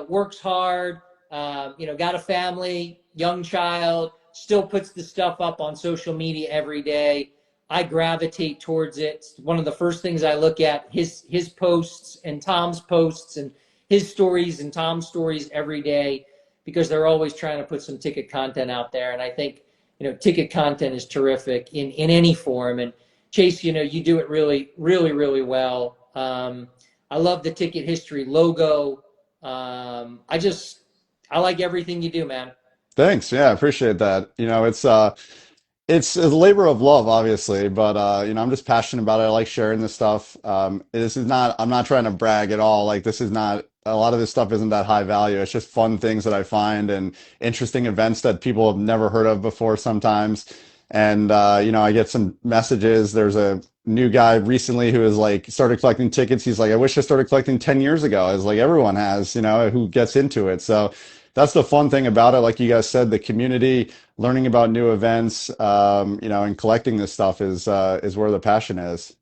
Works hard. Got a family, young child. Still puts the stuff up on social media every day. I gravitate towards it. It's one of the first things I look at, his posts and Tom's posts and his stories and Tom's stories every day, because they're always trying to put some ticket content out there. And I think, ticket content is terrific in any form. And Chase, you do it really, really, really well. I love the ticket history logo. I like everything you do, man. Thanks. Yeah, I appreciate that. It's a labor of love, obviously, but I'm just passionate about it. I like sharing this stuff. I'm not trying to brag at all. Like this is not a lot of this stuff isn't that high value. It's just fun things that I find and interesting events that people have never heard of before sometimes. And I get some messages. There's a new guy recently who has like started collecting tickets. He's like, I wish I started collecting 10 years ago, as like everyone has, who gets into it. So that's the fun thing about it. Like you guys said, the community, learning about new events, and collecting this stuff is where the passion is.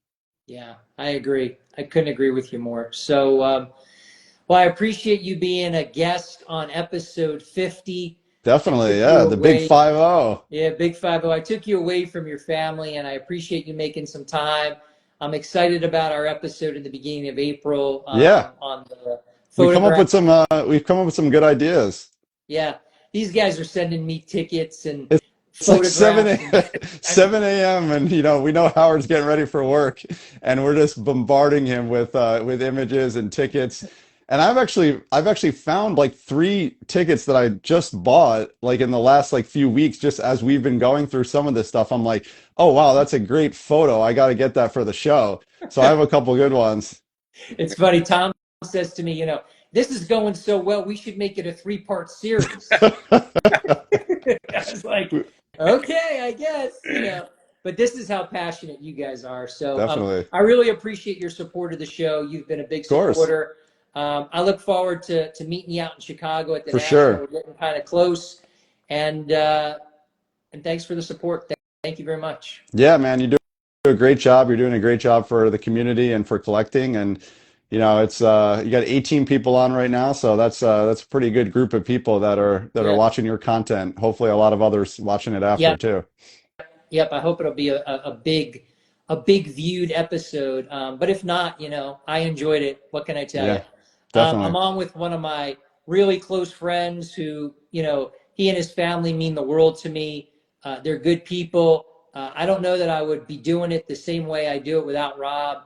Yeah, I agree. I couldn't agree with you more. So, well, I appreciate you being a guest on episode 50. I Definitely, took you yeah, the big away. 5-0. Yeah, Big 50. I took you away from your family, and I appreciate you making some time. I'm excited about our episode in the beginning of April Yeah, on the we come up photograph. with some we've come up with some good ideas. Yeah, these guys are sending me tickets and It's like 7 photographs, and a, 7 a.m. and we know Howard's getting ready for work and we're just bombarding him with images and tickets. And I've actually found like 3 tickets that I just bought like in the last like few weeks just as we've been going through some of this stuff. I'm like, "Oh wow, that's a great photo. I got to get that for the show." So I have a couple good ones. it's funny. Tom says to me, this is going so well, we should make it a 3-part series. I was like, okay, I guess. But this is how passionate you guys are. So Definitely. Of I really appreciate your support of the show. You've been a big course. supporter. I look forward to meeting you out in Chicago at the For National. sure. We're getting kind of close. And thanks for the support. Thank you very much. Yeah, man, you do a great job. You're doing a great job for the community and for collecting. And it's you got 18 people on right now, so that's a pretty good group of people that are Yeah. watching your content. Hopefully, a lot of others watching it after Yep. too. Yep. I hope it'll be a big viewed episode. But if not, I enjoyed it. What can I tell you? Yeah, I'm definitely. on with one of my really close friends who, he and his family mean the world to me. They're good people. I don't know that I would be doing it the same way I do it without Rob.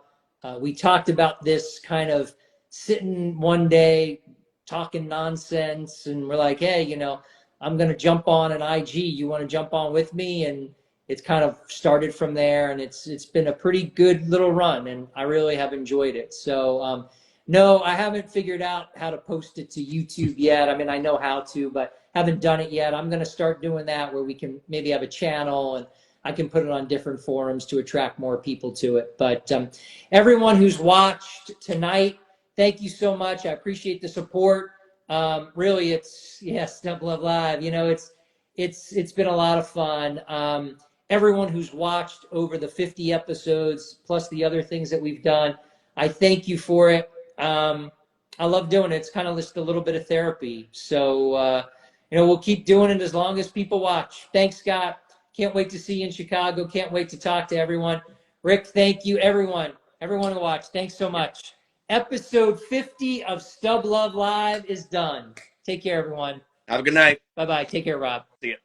We talked about this kind of sitting one day talking nonsense, and we're like, hey, I'm going to jump on an IG. You want to jump on with me? And it's kind of started from there, and it's been a pretty good little run, and I really have enjoyed it. So no, I haven't figured out how to post it to YouTube yet. I mean, I know how to, but haven't done it yet. I'm going to start doing that, where we can maybe have a channel and I can put it on different forums to attract more people to it. But everyone who's watched tonight, thank you so much. I appreciate the support. Really, it's Stub Love Live. it's been a lot of fun. Everyone who's watched over the 50 episodes plus the other things that we've done, I thank you for it. I love doing it. It's kind of just a little bit of therapy. So we'll keep doing it as long as people watch. Thanks, Scott. Can't wait to see you in Chicago. Can't wait to talk to everyone. Rick, thank you, everyone who watched. Thanks so much. Episode 50 of Stub Love Live is done. Take care, everyone. Have a good night. Bye-bye. Take care, Rob. See ya.